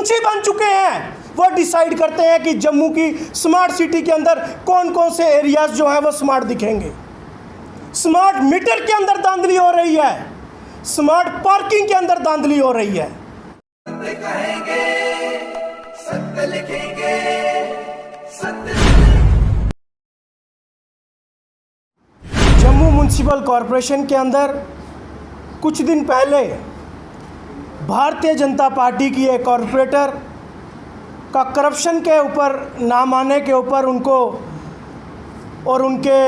मुंशी बन चुके हैं, वो डिसाइड करते हैं कि जम्मू की स्मार्ट सिटी के अंदर कौन कौन से एरियाज जो है वो स्मार्ट दिखेंगे। स्मार्ट मीटर के अंदर धांधली हो रही है, स्मार्ट पार्किंग के अंदर धांधली हो रही है। सत्य कहेंगे, सत्य लिखेंगे, सत्य। जम्मू म्युनिसिपल कॉरपोरेशन के अंदर कुछ दिन पहले भारतीय जनता पार्टी की एक कॉरपोरेटर का करप्शन के ऊपर नाम आने के ऊपर उनको और उनके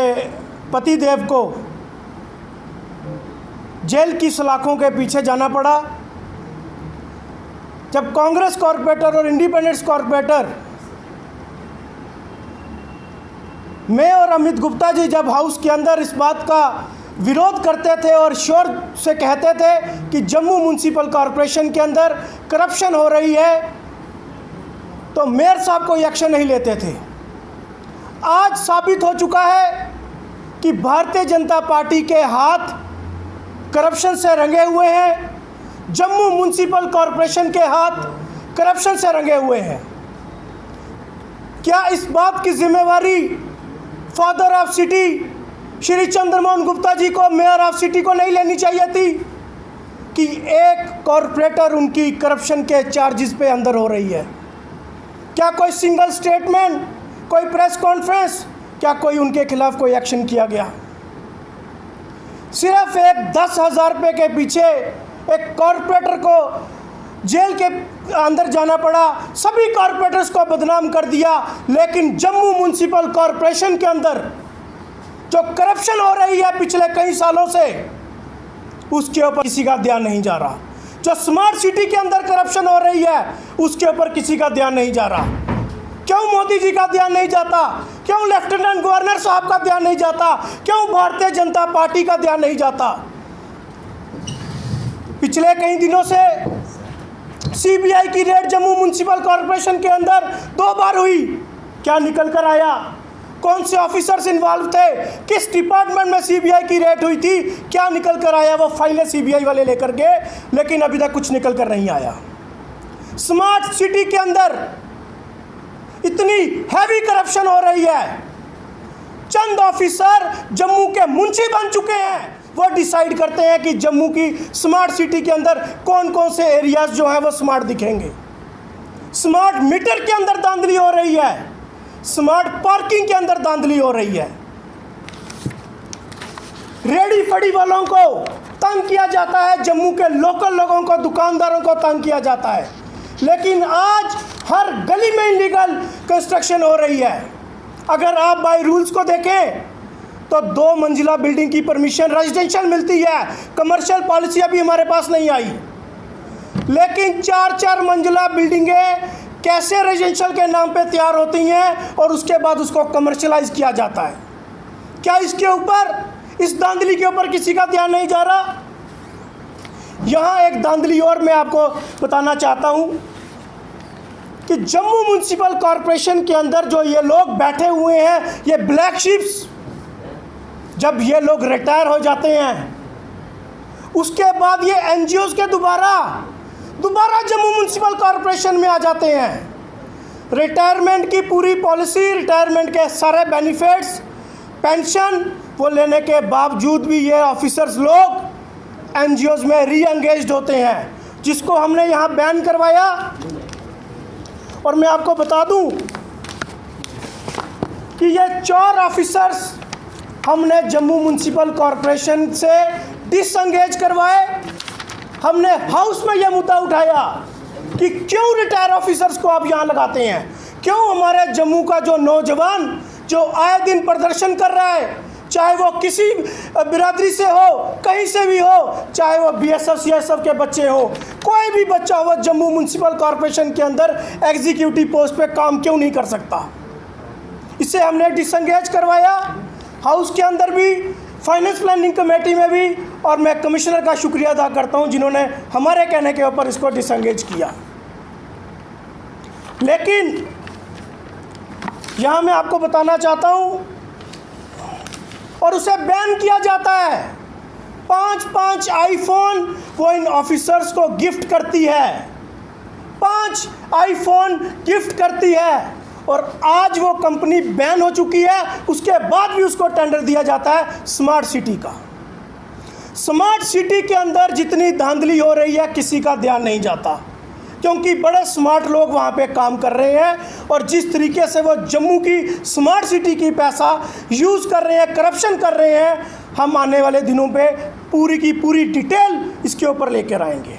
पतिदेव को जेल की सलाखों के पीछे जाना पड़ा। जब कांग्रेस कॉरपोरेटर और independence corporator mayor Amit Gupta ji जब हाउस के अंदर इस बात का विरोध करते थे और शोर से कहते थे कि जम्मू म्युनिसिपल कॉरपोरेशन के अंदर करप्शन हो रही है, तो मेयर साहब कोई एक्शन नहीं लेते थे। आज साबित हो चुका है कि भारतीय जनता पार्टी के हाथ करप्शन से रंगे हुए हैं, जम्मू म्युनिसिपल कॉरपोरेशन के हाथ करप्शन से रंगे हुए हैं। क्या इस बात की जिम्मेवारी father of city Shri Chandramohan Gupta ji को, मेयर ऑफ सिटी को नहीं लेनी चाहिए थी कि एक कॉरपोरेटर उनकी करप्शन के चार्जेस पे अंदर हो रही है? क्या कोई सिंगल स्टेटमेंट, कोई प्रेस कॉन्फ्रेंस, क्या कोई उनके खिलाफ कोई एक्शन किया गया? सिर्फ एक 10,000 रुपये के पीछे एक कॉरपोरेटर को जेल के अंदर जाना पड़ा, सभी कॉरपोरेटर्स को बदनाम कर दिया। लेकिन जम्मू म्युनिसिपल कॉरपोरेशन के अंदर जो करप्शन हो रही है पिछले कई सालों से, उसके ऊपर किसी का ध्यान नहीं जा रहा। जो स्मार्ट सिटी के अंदर करप्शन हो रही है उसके ऊपर किसी का ध्यान नहीं जा रहा। क्यों मोदी जी का ध्यान नहीं जाता? क्यों लेफ्टिनेंट गवर्नर साहब का ध्यान नहीं जाता? क्यों भारतीय जनता पार्टी का ध्यान नहीं जाता? पिछले कई दिनों से सीबीआई की रेड जम्मू म्युनिसिपल कॉरपोरेशन के अंदर 2 बार हुई। क्या निकल कर आया? कौन से ऑफिसर्स इन्वॉल्व थे? किस डिपार्टमेंट में सीबीआई की रेड हुई थी? क्या निकल कर आया? वो फाइलें सीबीआई वाले लेकर गए, लेकिन अभी तक कुछ निकल कर नहीं आया। स्मार्ट सिटी के अंदर इतनी हैवी करप्शन हो रही है, चंद ऑफिसर जम्मू के मुंशी बन चुके हैं, वो डिसाइड करते हैं कि जम्मू की स्मार्ट सिटी के अंदर कौन कौन से एरियाज जो है वो स्मार्ट दिखेंगे। स्मार्ट मीटर के अंदर धांधली हो रही है, स्मार्ट पार्किंग के अंदर धांधली हो रही है। रेडी फड़ी वालों को तंग किया जाता है, जम्मू के लोकल लोगों को, दुकानदारों को तंग किया जाता है। लेकिन आज हर गली में इलीगल कंस्ट्रक्शन हो रही है। अगर आप बाय रूल्स को देखें तो 2 मंजिला बिल्डिंग की परमिशन रेजिडेंशियल मिलती है, कमर्शियल पॉलिसी अभी हमारे पास नहीं आई। लेकिन 4-4 मंजिला बिल्डिंगें कैसे रेजिडेंशियल के नाम पे तैयार होती हैं और उसके बाद उसको कमर्शियलाइज किया जाता है? क्या इसके ऊपर, इस धांधली के ऊपर किसी का ध्यान नहीं जा रहा? यहाँ एक धांधली और मैं आपको बताना चाहता हूँ कि जम्मू म्युनिसिपल कॉरपोरेशन के अंदर जो ये लोग बैठे हुए हैं, ये ब्लैक शिप्स, जब ये लोग रिटायर हो जाते हैं उसके बाद ये एनजीओज के दोबारा जम्मू म्युनिसिपल कॉरपोरेशन में आ जाते हैं। रिटायरमेंट की पूरी पॉलिसी, रिटायरमेंट के सारे बेनिफिट्स, पेंशन वो लेने के बावजूद भी ये ऑफिसर्स लोग एनजीओज में री एंगेज्ड होते हैं, जिसको हमने यहाँ बैन करवाया। और मैं आपको बता दूं कि ये 4 ऑफिसर्स हमने जम्मू म्युनिसिपल कॉरपोरेशन से डिसएंगेज करवाए। हमने हाउस में यह मुद्दा उठाया कि क्यों रिटायर ऑफिसर्स को आप यहाँ लगाते हैं? क्यों हमारे जम्मू का जो नौजवान जो आए दिन प्रदर्शन कर रहा है, चाहे वो किसी बिरादरी से हो, कहीं से भी हो, चाहे वो बीएसएफ सीएसएफ के बच्चे हो, कोई भी बच्चा हो, जम्मू म्युनिसिपल कॉरपोरेशन के अंदर एग्जीक्यूटिव पोस्ट पे काम क्यों नहीं कर सकता? इसे हमने डिसएंगेज करवाया, हाउस के अंदर भी, फाइनेंस प्लानिंग कमेटी में भी। और मैं कमिश्नर का शुक्रिया अदा करता हूं जिन्होंने हमारे कहने के ऊपर इसको डिसएंगेज किया। लेकिन यहाँ मैं आपको बताना चाहता हूं, और उसे बैन किया जाता है। 5-5 आईफोन वो इन ऑफिसर्स को गिफ्ट करती है। 5 आईफोन गिफ्ट करती है और आज वो कंपनी बैन हो चुकी है, उसके बाद भी उसको टेंडर दिया जाता है स्मार्ट सिटी का। स्मार्ट सिटी के अंदर जितनी धांधली हो रही है किसी का ध्यान नहीं जाता, क्योंकि बड़े स्मार्ट लोग वहाँ पे काम कर रहे हैं और जिस तरीके से वो जम्मू की स्मार्ट सिटी की पैसा यूज़ कर रहे हैं, करप्शन कर रहे हैं, हम आने वाले दिनों पे पूरी की पूरी डिटेल इसके ऊपर लेकर आएंगे।